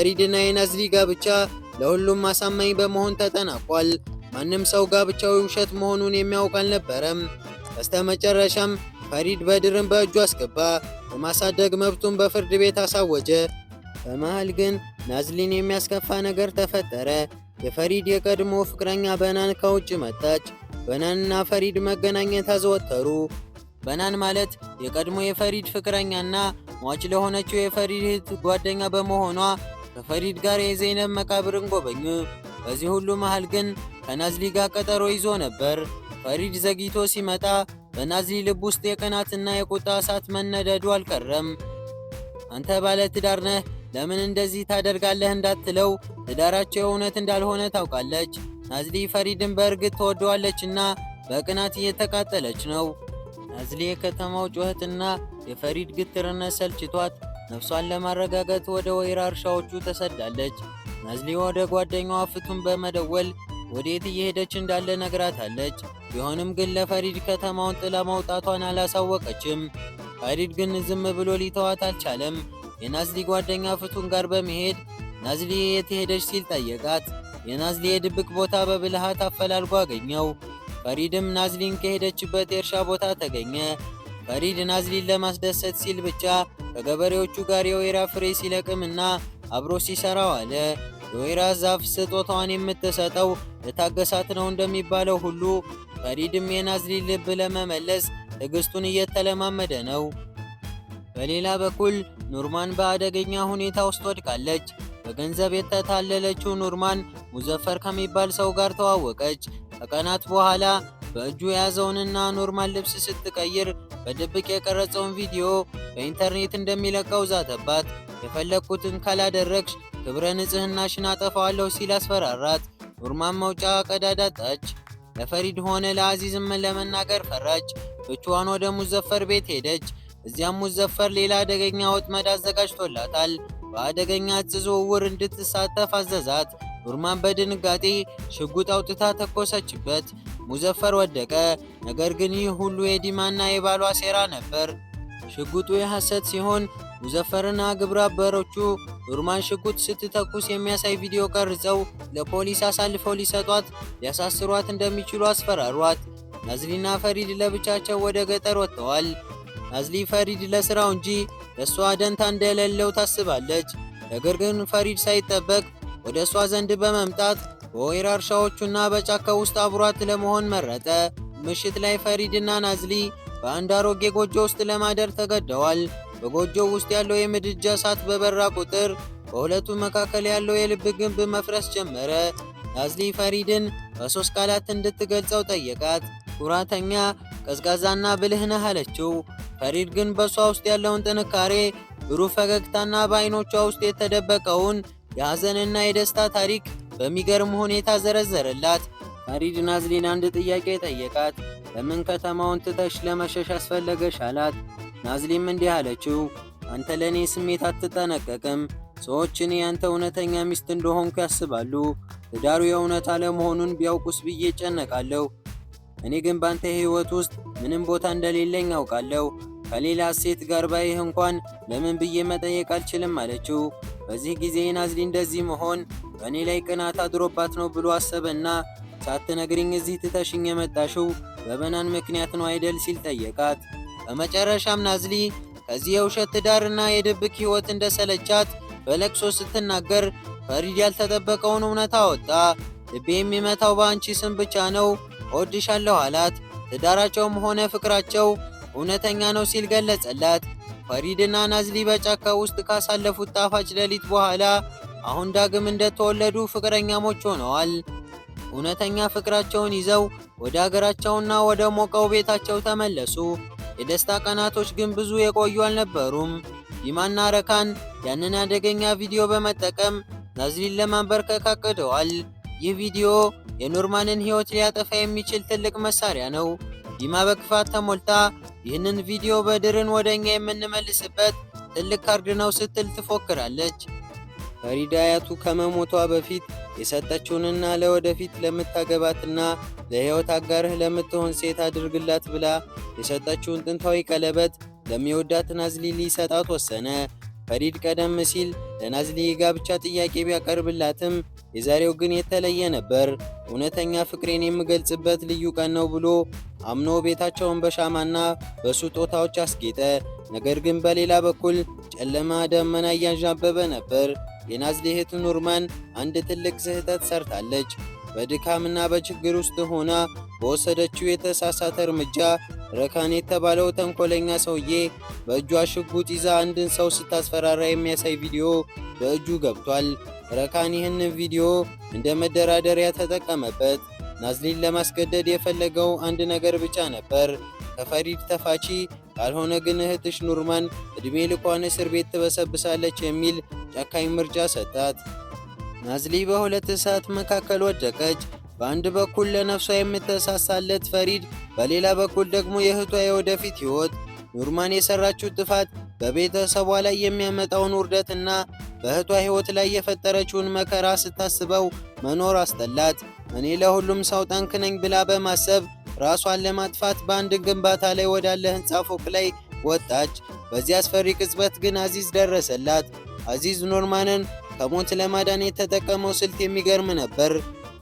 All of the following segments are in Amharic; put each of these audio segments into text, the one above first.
የፈሪድና የናዝሊ ጋብቻ ለሁሉም አሳማኝ በመሆን ተጠናቋል። ማንም ሰው ጋብቻው ውሸት መሆኑን የሚያውቅ አልነበረም። በስተመጨረሻም ፈሪድ በድርን በእጁ አስገባ። በማሳደግ መብቱን በፍርድ ቤት አሳወጀ። በመሃል ግን ናዝሊን የሚያስከፋ ነገር ተፈጠረ። የፈሪድ የቀድሞ ፍቅረኛ በናን ከውጭ መጣች። በናንና ፈሪድ መገናኘት አዘወተሩ። በናን ማለት የቀድሞ የፈሪድ ፍቅረኛና ሟች ለሆነችው የፈሪድ እህት ጓደኛ በመሆኗ ከፈሪድ ጋር የዘይነብ መቃብርን ጎበኙ። በዚህ ሁሉ መሃል ግን ከናዝሊ ጋር ቀጠሮ ይዞ ነበር። ፈሪድ ዘግይቶ ሲመጣ በናዝሊ ልብ ውስጥ የቅናትና የቁጣ እሳት መነደዱ አልቀረም። አንተ ባለ ትዳር ነህ፣ ለምን እንደዚህ ታደርጋለህ እንዳትለው ትዳራቸው የእውነት እንዳልሆነ ታውቃለች። ናዝሊ ፈሪድን በእርግጥ ተወደዋለችና በቅናት እየተቃጠለች ነው። ናዝሊ የከተማው ጩኸትና የፈሪድ ግትርነት ሰልችቷት ነፍሷን ለማረጋጋት ወደ ወይራ እርሻዎቹ ተሰዳለች። ናዝሊ ወደ ጓደኛዋ ፍቱን በመደወል ወዴት እየሄደች እንዳለ ነግራታለች። ቢሆንም ግን ለፈሪድ ከተማውን ጥላ መውጣቷን አላሳወቀችም። ፈሪድ ግን ዝም ብሎ ሊተዋት አልቻለም። የናዝሊ ጓደኛ ፍቱን ጋር በመሄድ ናዝሊ የት ሄደች ሲል ጠየቃት። የናዝሊ የድብቅ ቦታ በብልሃት አፈላልጎ አገኘው። ፈሪድም ናዝሊን ከሄደችበት የእርሻ ቦታ ተገኘ። ፈሪድ ናዝሊን ለማስደሰት ሲል ብቻ ከገበሬዎቹ ጋር የወይራ ፍሬ ሲለቅምና አብሮ ሲሰራ ዋለ። የወይራ ዛፍ ስጦታዋን የምትሰጠው ለታገሳት ነው እንደሚባለው ሁሉ ፈሪድም የናዝሊን ልብ ለመመለስ ትዕግስቱን እየተለማመደ ነው። በሌላ በኩል ኑርማን በአደገኛ ሁኔታ ውስጥ ወድቃለች። በገንዘብ የተታለለችው ኑርማን ሙዘፈር ከሚባል ሰው ጋር ተዋወቀች። ከቀናት በኋላ በእጁ የያዘውንና ኖርማል ልብስ ስትቀይር በድብቅ የቀረጸውን ቪዲዮ በኢንተርኔት እንደሚለቀው ዛተባት። የፈለግኩትን ካላደረግሽ ክብረ ንጽህናሽን አጠፋዋለሁ ሲል አስፈራራት። ኑርማን መውጫ ቀዳዳ ጣች። ለፈሪድ ሆነ ለአዚዝም ለመናገር ፈራች። ብቻዋን ወደ ሙዘፈር ቤት ሄደች። እዚያም ሙዘፈር ሌላ አደገኛ ወጥመድ አዘጋጅቶላታል። በአደገኛ እጽ ዝውውር እንድትሳተፍ አዘዛት። ኑርማን በድንጋጤ ሽጉጥ አውጥታ ተኮሰችበት። ሙዘፈር ወደቀ። ነገር ግን ይህ ሁሉ የዲማና የባሏ ሴራ ነበር። ሽጉጡ የሐሰት ሲሆን ሙዘፈርና ግብረ አበሮቹ ኑርማን ሽጉጥ ስትተኩስ የሚያሳይ ቪዲዮ ቀርጸው ለፖሊስ አሳልፈው ሊሰጧት ሊያሳስሯት እንደሚችሉ አስፈራሯት። ናዝሊና ፈሪድ ለብቻቸው ወደ ገጠር ወጥተዋል። ናዝሊ ፈሪድ ለስራው እንጂ ለእሷ ደንታ እንደሌለው ታስባለች። ነገር ግን ፈሪድ ሳይጠበቅ ወደ እሷ ዘንድ በመምጣት በወይራ እርሻዎቹና በጫካ ውስጥ አብሯት ለመሆን መረጠ። ምሽት ላይ ፈሪድና ናዝሊ በአንድ አሮጌ ጎጆ ውስጥ ለማደር ተገደዋል። በጎጆው ውስጥ ያለው የምድጃ እሳት በበራ ቁጥር በሁለቱ መካከል ያለው የልብ ግንብ መፍረስ ጀመረ። ናዝሊ ፈሪድን በሶስት ቃላት እንድትገልጸው ጠየቃት። ኩራተኛ፣ ቀዝቃዛና ብልህ ነህ አለችው። ፈሪድ ግን በሷ ውስጥ ያለውን ጥንካሬ፣ ብሩህ ፈገግታና በአይኖቿ ውስጥ የተደበቀውን የሐዘንና የደስታ ታሪክ በሚገርም ሁኔታ ዘረዘረላት። ፈሪድ ናዝሊን አንድ ጥያቄ ጠየቃት። ለምን ከተማውን ትተሽ ለመሸሽ አስፈለገሽ አላት። ናዝሊም እንዲህ አለችው፣ አንተ ለእኔ ስሜት አትጠነቀቅም። ሰዎች እኔ ያንተ እውነተኛ ሚስት እንደሆንኩ ያስባሉ። ትዳሩ የእውነት አለመሆኑን ቢያውቁስ ብዬ እጨነቃለሁ። እኔ ግን ባንተ ሕይወት ውስጥ ምንም ቦታ እንደሌለኝ አውቃለሁ። ከሌላ ሴት ጋር ባይህ እንኳን ለምን ብዬ መጠየቅ አልችልም አለችው። በዚህ ጊዜ ናዝሊ እንደዚህ መሆን በእኔ ላይ ቅናት አድሮባት ነው ብሎ አሰበና ሳትነግሪኝ እዚህ ትተሽኝ የመጣሽው በበናን ምክንያት ነው አይደል ሲል ጠየቃት። በመጨረሻም ናዝሊ ከዚህ የውሸት ትዳርና የድብቅ ሕይወት እንደሰለቻት በለቅሶ ስትናገር ፈሪድ ያልተጠበቀውን እውነታ አወጣ። ልቤ የሚመታው በአንቺ ስም ብቻ ነው፣ እወድሻለሁ አላት። ትዳራቸውም ሆነ ፍቅራቸው እውነተኛ ነው ሲል ገለጸላት። ፈሪድና ናዝሊ በጫካ ውስጥ ካሳለፉት ጣፋጭ ሌሊት በኋላ አሁን ዳግም እንደተወለዱ ፍቅረኛሞች ሆነዋል። እውነተኛ ፍቅራቸውን ይዘው ወደ አገራቸውና ወደ ሞቀው ቤታቸው ተመለሱ። የደስታ ቀናቶች ግን ብዙ የቆዩ አልነበሩም። ዲማና ረካን ያንን አደገኛ ቪዲዮ በመጠቀም ናዝሊን ለማንበርከክ አቅደዋል። ይህ ቪዲዮ የኑርማንን ሕይወት ሊያጠፋ የሚችል ትልቅ መሳሪያ ነው። ዲማ በክፋት ተሞልታ ይህንን ቪዲዮ በድርን ወደኛ የምንመልስበት ትልቅ ካርድ ነው ስትል ትፎክራለች። ፈሪድ አያቱ ከመሞቷ በፊት የሰጠችውንና ለወደፊት ለምታገባትና ለሕይወት አጋርህ ለምትሆን ሴት አድርግላት ብላ የሰጠችውን ጥንታዊ ቀለበት ለሚወዳት ናዝሊ ሊሰጣት ወሰነ። ፈሪድ ቀደም ሲል ለናዝሊ የጋብቻ ጥያቄ ቢያቀርብላትም የዛሬው ግን የተለየ ነበር። እውነተኛ ፍቅሬን የምገልጽበት ልዩ ቀን ነው ብሎ አምኖ ቤታቸውን በሻማና በስጦታዎች አስጌጠ። ነገር ግን በሌላ በኩል ጨለማ ደመና እያንዣበበ ነበር። የናዝሊ እህት ኑርማን አንድ ትልቅ ስህተት ሰርታለች። በድካምና በችግር ውስጥ ሆና በወሰደችው የተሳሳተ እርምጃ ረካን የተባለው ተንኮለኛ ሰውዬ በእጇ ሽጉጥ ይዛ አንድን ሰው ስታስፈራራ የሚያሳይ ቪዲዮ በእጁ ገብቷል። ረካን ይህን ቪዲዮ እንደ መደራደሪያ ተጠቀመበት። ናዝሊን ለማስገደድ የፈለገው አንድ ነገር ብቻ ነበር፣ ከፈሪድ ተፋቺ፣ ካልሆነ ግን እህትሽ ኑርማን ዕድሜ ልኳን እስር ቤት ትበሰብሳለች የሚል ጨካኝ ምርጫ ሰጣት። ናዝሊ በሁለት እሳት መካከል ወደቀች። በአንድ በኩል ለነፍሷ የምትሳሳለት ፈሪድ፣ በሌላ በኩል ደግሞ የእህቷ የወደፊት ሕይወት። ኑርማን የሰራችው ጥፋት በቤተሰቧ ላይ የሚያመጣውን ውርደትና በእህቷ ሕይወት ላይ የፈጠረችውን መከራ ስታስበው መኖር አስጠላት። እኔ ለሁሉም ሰው ጠንቅ ነኝ ብላ በማሰብ ራሷን ለማጥፋት በአንድ ግንባታ ላይ ወዳለ ሕንፃ ፎቅ ላይ ወጣች። በዚህ አስፈሪ ቅጽበት ግን አዚዝ ደረሰላት። አዚዝ ኑርማንን ከሞት ለማዳን የተጠቀመው ስልት የሚገርም ነበር።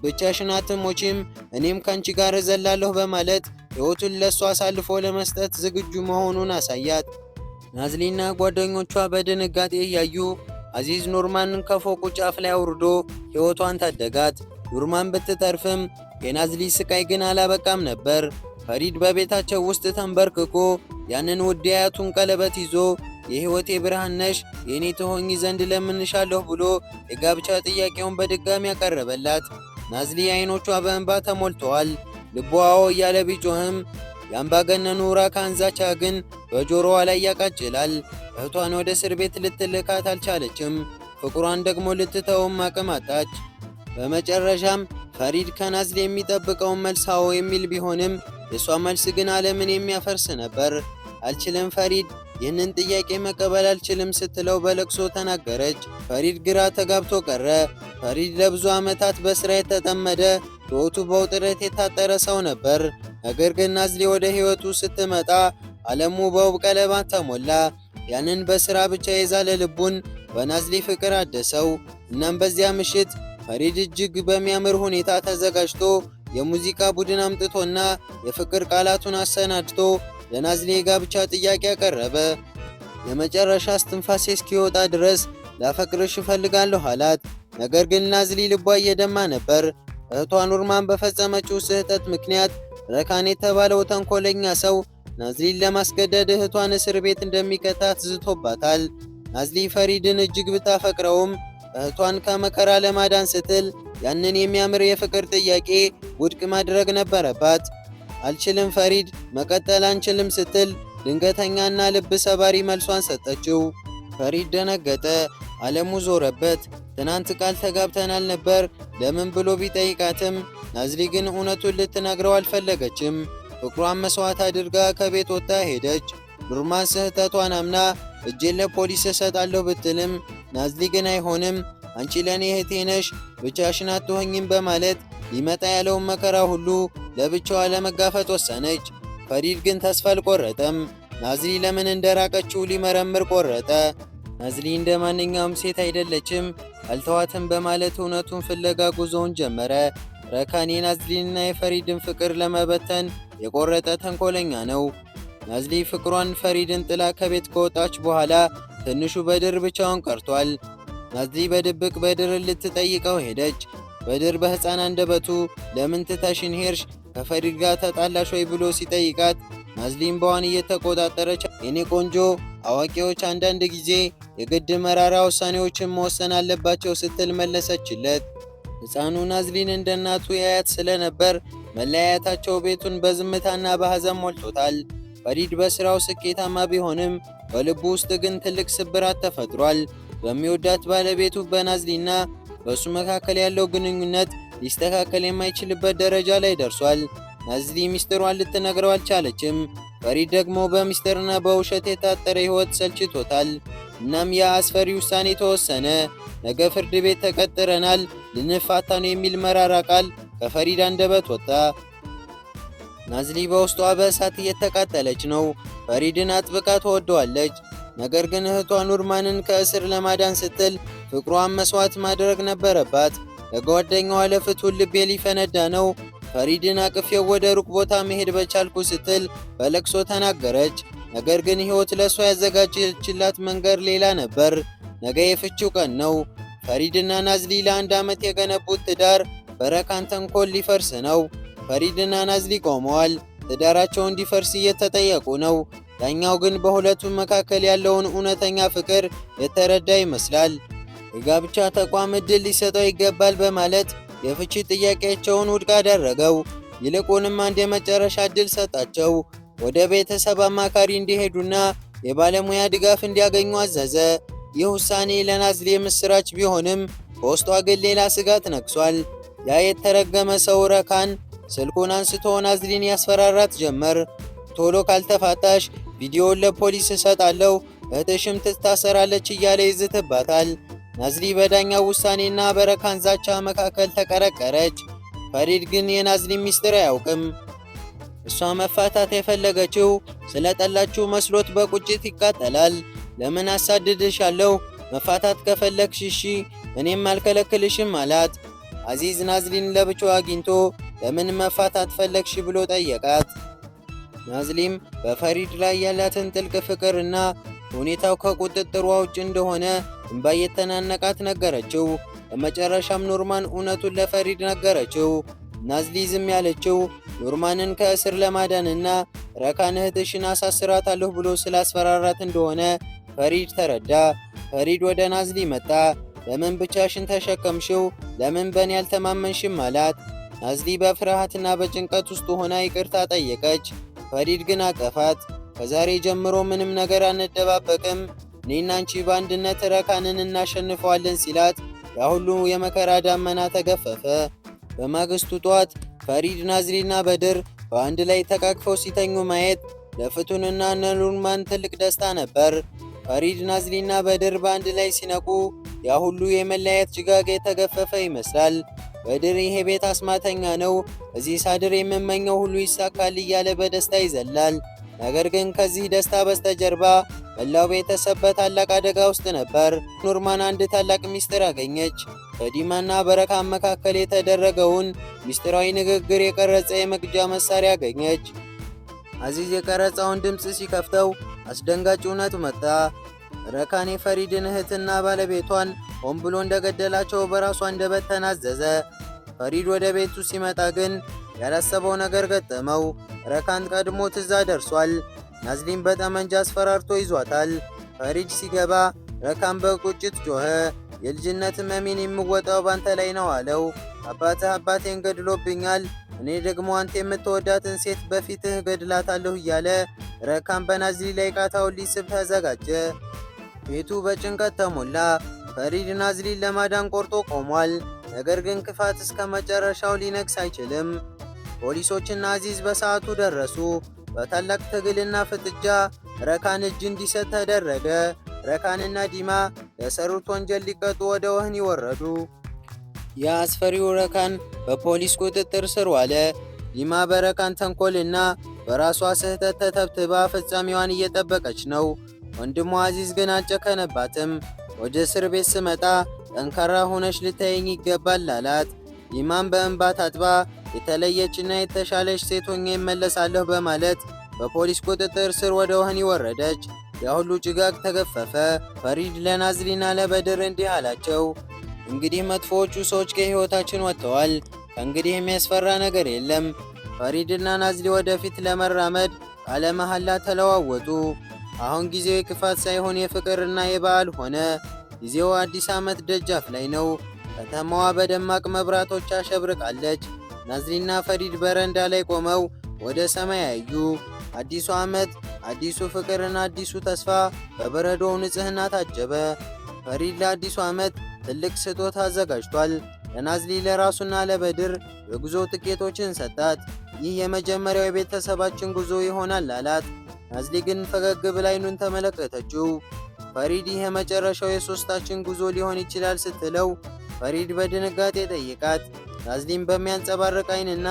ብቻሽን አትሞቺም፣ እኔም ካንቺ ጋር እዘላለሁ በማለት ሕይወቱን ለሷ አሳልፎ ለመስጠት ዝግጁ መሆኑን አሳያት። ናዝሊና ጓደኞቿ በድንጋጤ እያዩ አዚዝ ኑርማንን ከፎቁ ጫፍ ላይ አውርዶ ሕይወቷን ታደጋት። ኑርማን ብትተርፍም የናዝሊ ስቃይ ግን አላበቃም ነበር። ፈሪድ በቤታቸው ውስጥ ተንበርክኮ ያንን ውድ የአያቱን ቀለበት ይዞ የሕይወቴ ብርሃን ነሽ፣ የእኔ ትሆኚ ዘንድ ለምንሻለሁ ብሎ የጋብቻ ጥያቄውን በድጋሚ ያቀረበላት። ናዝሊ አይኖቿ በእንባ ተሞልተዋል። ልቧ አዎ እያለ ቢጮህም የአምባገነኑ ራካን ዛቻ ግን በጆሮዋ ላይ ያቃጭላል። እህቷን ወደ እስር ቤት ልትልካት አልቻለችም። ፍቅሯን ደግሞ ልትተውም አቅም አጣች። በመጨረሻም ፈሪድ ከናዝሊ የሚጠብቀውን መልስ አዎ የሚል ቢሆንም የእሷ መልስ ግን ዓለምን የሚያፈርስ ነበር። አልችልም ፈሪድ፣ ይህንን ጥያቄ መቀበል አልችልም ስትለው በለቅሶ ተናገረች። ፈሪድ ግራ ተጋብቶ ቀረ። ፈሪድ ለብዙ ዓመታት በሥራ የተጠመደ ሕይወቱ በውጥረት የታጠረ ሰው ነበር። ነገር ግን ናዝሊ ወደ ሕይወቱ ስትመጣ ዓለሙ በውብ ቀለባት ተሞላ። ያንን በሥራ ብቻ የዛለ ልቡን በናዝሊ ፍቅር አደሰው። እናም በዚያ ምሽት ፈሪድ እጅግ በሚያምር ሁኔታ ተዘጋጅቶ የሙዚቃ ቡድን አምጥቶና የፍቅር ቃላቱን አሰናድቶ ለናዝሊ የጋብቻ ጥያቄ አቀረበ። የመጨረሻ እስትንፋሴ እስኪወጣ ድረስ ላፈቅርሽ እፈልጋለሁ አላት። ነገር ግን ናዝሊ ልቧ እየደማ ነበር። እህቷ ኑርማን በፈጸመችው ስህተት ምክንያት ረካን የተባለው ተንኮለኛ ሰው ናዝሊን ለማስገደድ እህቷን እስር ቤት እንደሚከታት ዝቶባታል። ናዝሊ ፈሪድን እጅግ ብታፈቅረውም እህቷን ከመከራ ለማዳን ስትል ያንን የሚያምር የፍቅር ጥያቄ ውድቅ ማድረግ ነበረባት። አልችልም ፈሪድ፣ መቀጠል አንችልም ስትል ድንገተኛና ልብ ሰባሪ መልሷን ሰጠችው። ፈሪድ ደነገጠ። ዓለሙ ዞረበት። ትናንት ቃል ተጋብተናል ነበር ለምን ብሎ ቢጠይቃትም ናዝሊ ግን እውነቱን ልትነግረው አልፈለገችም። ፍቅሯን መስዋዕት አድርጋ ከቤት ወጥታ ሄደች። ኑርማን ስህተቷን አምና እጄን ለፖሊስ እሰጣለሁ ብትልም ናዝሊ ግን አይሆንም፣ አንቺ ለእኔ እህቴ ነሽ፣ ብቻሽን አትሆኝም በማለት ሊመጣ ያለውን መከራ ሁሉ ለብቻዋ ለመጋፈጥ ወሰነች። ፈሪድ ግን ተስፋ አልቆረጠም። ናዝሊ ለምን እንደራቀችው ሊመረምር ቆረጠ። ናዝሊ እንደ ማንኛውም ሴት አይደለችም፣ አልተዋትም በማለት እውነቱን ፍለጋ ጉዞውን ጀመረ። ረካን የናዝሊንና የፈሪድን ፍቅር ለመበተን የቆረጠ ተንኮለኛ ነው። ናዝሊ ፍቅሯን ፈሪድን ጥላ ከቤት ከወጣች በኋላ ትንሹ በድር ብቻውን ቀርቷል። ናዝሊ በድብቅ በድርን ልትጠይቀው ሄደች። በድር በሕፃን አንደበቱ ለምን ትተሽን ሄድሽ? ከፈሪድ ጋር ተጣላሽ ወይ ብሎ ሲጠይቃት ናዝሊ እምባዋን እየተቆጣጠረች የኔ ቆንጆ፣ አዋቂዎች አንዳንድ ጊዜ የግድ መራራ ውሳኔዎችን መወሰን አለባቸው ስትል መለሰችለት። ሕፃኑ ናዝሊን እንደ እናቱ ያያት ስለነበር መለያየታቸው ቤቱን በዝምታና በሐዘን ሞልቶታል። ፈሪድ በሥራው ስኬታማ ቢሆንም በልቡ ውስጥ ግን ትልቅ ስብራት ተፈጥሯል። በሚወዳት ባለቤቱ በናዝሊና በእሱ መካከል ያለው ግንኙነት ሊስተካከል የማይችልበት ደረጃ ላይ ደርሷል። ናዝሊ ሚስጥሯን ልትነግረው አልቻለችም። ፈሪድ ደግሞ በሚስጥርና በውሸት የታጠረ ሕይወት ሰልችቶታል። እናም ያ አስፈሪ ውሳኔ ተወሰነ። ነገ ፍርድ ቤት ተቀጥረናል፣ ልንፋታ ነው የሚል መራራ ቃል ከፈሪድ አንደበት ወጣ። ናዝሊ በውስጧ በእሳት እየተቃጠለች ነው። ፈሪድን አጥብቃ ትወደዋለች። ነገር ግን እህቷ ኑርማንን ከእስር ለማዳን ስትል ፍቅሯን መስዋዕት ማድረግ ነበረባት። ለጓደኛዋ ለፍቱን ልቤ ሊፈነዳ ነው፣ ፈሪድን አቅፌው ወደ ሩቅ ቦታ መሄድ በቻልኩ ስትል በለቅሶ ተናገረች። ነገር ግን ሕይወት ለእሷ ያዘጋጀችላት መንገድ ሌላ ነበር። ነገ የፍቺው ቀን ነው። ፈሪድና ናዝሊ ለ1 ዓመት የገነቡት ትዳር በረካን ተንኮል ሊፈርስ ነው። ፈሪድና ናዝሊ ቆመዋል። ትዳራቸው እንዲፈርስ እየተጠየቁ ነው። ዳኛው ግን በሁለቱም መካከል ያለውን እውነተኛ ፍቅር የተረዳ ይመስላል። የጋብቻ ተቋም ዕድል ሊሰጠው ይገባል በማለት የፍቺ ጥያቄያቸውን ውድቅ አደረገው። ይልቁንም አንድ የመጨረሻ ዕድል ሰጣቸው። ወደ ቤተሰብ አማካሪ እንዲሄዱና የባለሙያ ድጋፍ እንዲያገኙ አዘዘ። ይህ ውሳኔ ለናዝሊ የምስራች ቢሆንም በውስጧ ግን ሌላ ስጋት ነግሷል። ያ የተረገመ ሰው ረካን ስልኩን አንስቶ ናዝሊን ያስፈራራት ጀመር። ቶሎ ካልተፋታሽ ቪዲዮውን ለፖሊስ እሰጣለሁ፣ እህትሽም ትታሰራለች እያለ ይዝትባታል። ናዝሊ በዳኛው ውሳኔና በረካን ዛቻ መካከል ተቀረቀረች። ፈሪድ ግን የናዝሊ ሚስጥር አያውቅም። እሷ መፋታት የፈለገችው ስለጠላችው መስሎት በቁጭት ይቃጠላል። ለምን አሳድድሻለሁ? መፋታት ከፈለግሽ እሺ፣ እኔም አልከለክልሽም አላት። አዚዝ ናዝሊን ለብቻው አግኝቶ ለምን መፋታት ፈለግሽ ብሎ ጠየቃት። ናዝሊም በፈሪድ ላይ ያላትን ጥልቅ ፍቅርና ሁኔታው ከቁጥጥሯ ውጭ እንደሆነ እንባ የተናነቃት ነገረችው። በመጨረሻም ኑርማን እውነቱን ለፈሪድ ነገረችው። ናዝሊ ዝም ያለችው ኑርማንን ከእስር ለማዳንና ረካን እህትሽን አሳስራታለሁ ብሎ ስላስፈራራት እንደሆነ ፈሪድ ተረዳ። ፈሪድ ወደ ናዝሊ መጣ። ለምን ብቻሽን ተሸከምሽው? ለምን በእኔ ያልተማመንሽም አላት። ናዝሊ በፍርሃትና በጭንቀት ውስጥ ሆና ይቅርታ ጠየቀች። ፈሪድ ግን አቀፋት። ከዛሬ ጀምሮ ምንም ነገር አንደባበቅም፣ እኔና አንቺ በአንድነት ረካንን እናሸንፈዋለን ሲላት ያ ሁሉ የመከራ ዳመና ተገፈፈ። በማግስቱ ጧት ፈሪድ፣ ናዝሊና በድር በአንድ ላይ ተቃቅፈው ሲተኙ ማየት ለፍቱንና ኑርማን ትልቅ ደስታ ነበር። ፈሪድ፣ ናዝሊና በድር በአንድ ላይ ሲነቁ ያ ሁሉ የመለያየት ጭጋግ የተገፈፈ ይመስላል። በድር ይሄ ቤት አስማተኛ ነው፣ እዚህ ሳድር የምመኘው ሁሉ ይሳካል እያለ በደስታ ይዘላል። ነገር ግን ከዚህ ደስታ በስተጀርባ መላው ቤተሰብ በታላቅ አደጋ ውስጥ ነበር። ኑርማን አንድ ታላቅ ሚስጥር አገኘች። በዲማና በረካን መካከል የተደረገውን ሚስጥራዊ ንግግር የቀረጸ የመቅጃ መሳሪያ አገኘች። አዚዝ የቀረጸውን ድምፅ ሲከፍተው አስደንጋጭ እውነት መጣ። ረካን የፈሪድን እህትና ባለቤቷን ሆን ብሎ እንደገደላቸው በራሱ አንደበት ተናዘዘ። ፈሪድ ወደ ቤቱ ሲመጣ ግን ያላሰበው ነገር ገጠመው። ረካን ቀድሞ ትዛ ደርሷል። ናዝሊን በጠመንጃ አስፈራርቶ ይዟታል። ፈሪድ ሲገባ ረካን በቁጭት ጮኸ። የልጅነት ሕመሜን የምወጣው ባንተ ላይ ነው አለው። አባትህ አባቴን ገድሎብኛል፣ እኔ ደግሞ አንተ የምትወዳትን ሴት በፊትህ ገድላታለሁ እያለ ረካን በናዝሊ ላይ ቃታውን ሊስብ ተዘጋጀ። ቤቱ በጭንቀት ተሞላ። ፈሪድ ናዝሊን ለማዳን ቆርጦ ቆሟል። ነገር ግን ክፋት እስከ መጨረሻው ሊነግስ አይችልም። ፖሊሶችና አዚዝ በሰዓቱ ደረሱ። በታላቅ ትግልና ፍጥጫ ረካን እጅ እንዲሰጥ ተደረገ። ረካንና ዲማ ለሰሩት ወንጀል ሊቀጡ ወደ ወህኒ ወረዱ። የአስፈሪው ረካን በፖሊስ ቁጥጥር ስር ዋለ። ዲማ በረካን ተንኮልና በራሷ ስህተት ተተብትባ ፍጻሜዋን እየጠበቀች ነው። ወንድሟ አዚዝ ግን አልጨከነባትም። ወደ እስር ቤት ስመጣ ጠንካራ ሆነሽ ልታየኝ ይገባል አላት። ዲማም በእንባ ታጥባ የተለየችና የተሻለች ሴት ሆኜ እመለሳለሁ በማለት በፖሊስ ቁጥጥር ስር ወደ ወህኒ ወረደች። የሁሉ ጭጋግ ተገፈፈ። ፈሪድ ለናዝሊና ለበድር እንዲህ አላቸው፣ እንግዲህ መጥፎዎቹ ሰዎች ከሕይወታችን ወጥተዋል። ከእንግዲህ የሚያስፈራ ነገር የለም። ፈሪድና ናዝሊ ወደፊት ለመራመድ ቃለ መሐላ ተለዋወጡ። አሁን ጊዜው የክፋት ሳይሆን የፍቅርና የበዓል ሆነ። ጊዜው አዲስ ዓመት ደጃፍ ላይ ነው። ከተማዋ በደማቅ መብራቶች አሸብርቃለች። ናዝሊና ፈሪድ በረንዳ ላይ ቆመው ወደ ሰማይ አዩ። አዲሱ ዓመት፣ አዲሱ ፍቅርና አዲሱ ተስፋ በበረዶው ንጽህና ታጀበ። ፈሪድ ለአዲሱ ዓመት ትልቅ ስጦታ አዘጋጅቷል። ለናዝሊ ለራሱና ለበድር የጉዞ ትኬቶችን ሰጣት። ይህ የመጀመሪያው የቤተሰባችን ጉዞ ይሆናል አላት። ናዝሊ ግን ፈገግ ብላ አይኑን ተመለከተችው። ፈሪድ ይህ የመጨረሻው የሶስታችን ጉዞ ሊሆን ይችላል ስትለው ፈሪድ በድንጋጤ ጠይቃት። ናዝሊን በሚያንጸባርቅ አይንና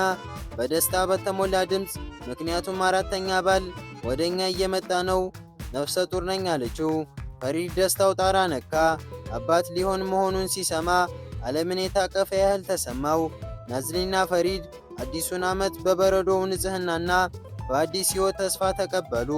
በደስታ በተሞላ ድምፅ ምክንያቱም አራተኛ ባል ወደኛ እየመጣ ነው፣ ነፍሰ ጡር ነኝ አለችው። ፈሪድ ደስታው ጣራ ነካ። አባት ሊሆን መሆኑን ሲሰማ ዓለምን የታቀፈ ያህል ተሰማው። ናዝሊንና ፈሪድ አዲሱን ዓመት በበረዶው ንጽህናና በአዲስ ሕይወት ተስፋ ተቀበሉ።